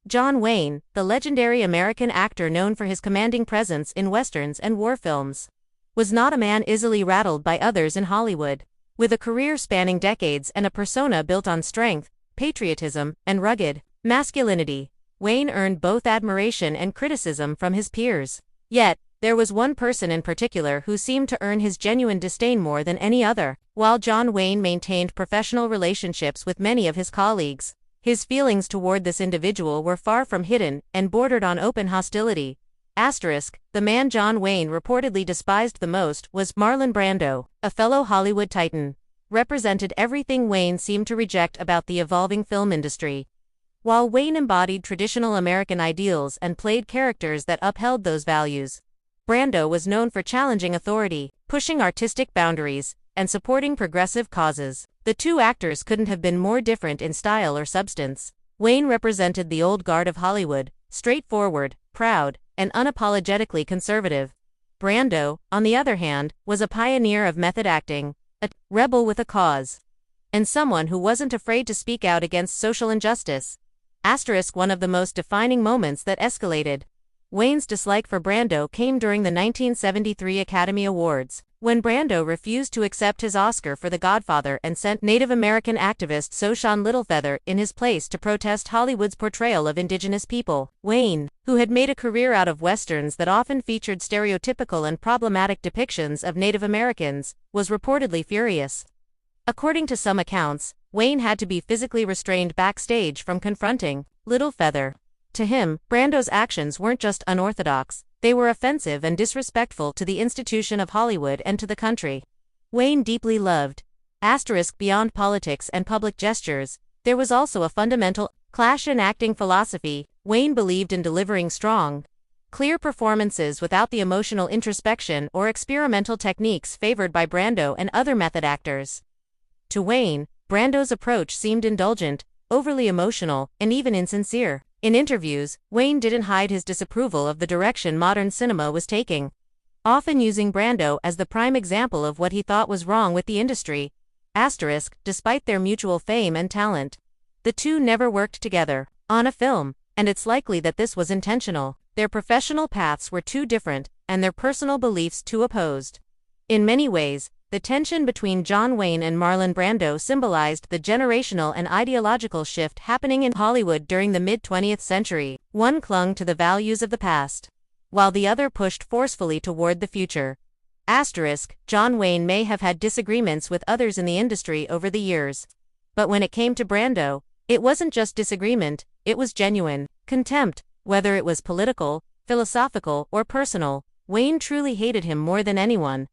John Wayne, the legendary American actor known for his commanding presence in westerns and war films, was not a man easily rattled by others in Hollywood. With a career spanning decades and a persona built on strength, patriotism, and rugged masculinity, Wayne earned both admiration and criticism from his peers. Yet, there was one person in particular who seemed to earn his genuine disdain more than any other. While John Wayne maintained professional relationships with many of his colleagues, his feelings toward this individual were far from hidden and bordered on open hostility. The man John Wayne reportedly despised the most was Marlon Brando, a fellow Hollywood titan. Represented everything Wayne seemed to reject about the evolving film industry. While Wayne embodied traditional American ideals and played characters that upheld those values, Brando was known for challenging authority, pushing artistic boundaries, and supporting progressive causes. The two actors couldn't have been more different in style or substance. Wayne represented the old guard of Hollywood, straightforward, proud, and unapologetically conservative. Brando, on the other hand, was a pioneer of method acting, a rebel with a cause, and someone who wasn't afraid to speak out against social injustice. One of the most defining moments that escalated Wayne's dislike for Brando came during the 1973 Academy Awards, when Brando refused to accept his Oscar for The Godfather and sent Native American activist Soshan Littlefeather in his place to protest Hollywood's portrayal of indigenous people. Wayne, who had made a career out of westerns that often featured stereotypical and problematic depictions of Native Americans, was reportedly furious. According to some accounts, Wayne had to be physically restrained backstage from confronting Littlefeather. To him, Brando's actions weren't just unorthodox, they were offensive and disrespectful to the institution of Hollywood and to the country. Wayne deeply loved. Beyond politics and public gestures, there was also a fundamental clash in acting philosophy. Wayne believed in delivering strong, clear performances without the emotional introspection or experimental techniques favored by Brando and other method actors. To Wayne, Brando's approach seemed indulgent, overly emotional, and even insincere. In interviews, Wayne didn't hide his disapproval of the direction modern cinema was taking, often using Brando as the prime example of what he thought was wrong with the industry. Despite their mutual fame and talent, the two never worked together on a film, and it's likely that this was intentional. Their professional paths were too different, and their personal beliefs too opposed. In many ways, the tension between John Wayne and Marlon Brando symbolized the generational and ideological shift happening in Hollywood during the mid-20th century. One clung to the values of the past, while the other pushed forcefully toward the future. John Wayne may have had disagreements with others in the industry over the years. But when it came to Brando, it wasn't just disagreement, it was genuine contempt. Whether it was political, philosophical, or personal, Wayne truly hated him more than anyone.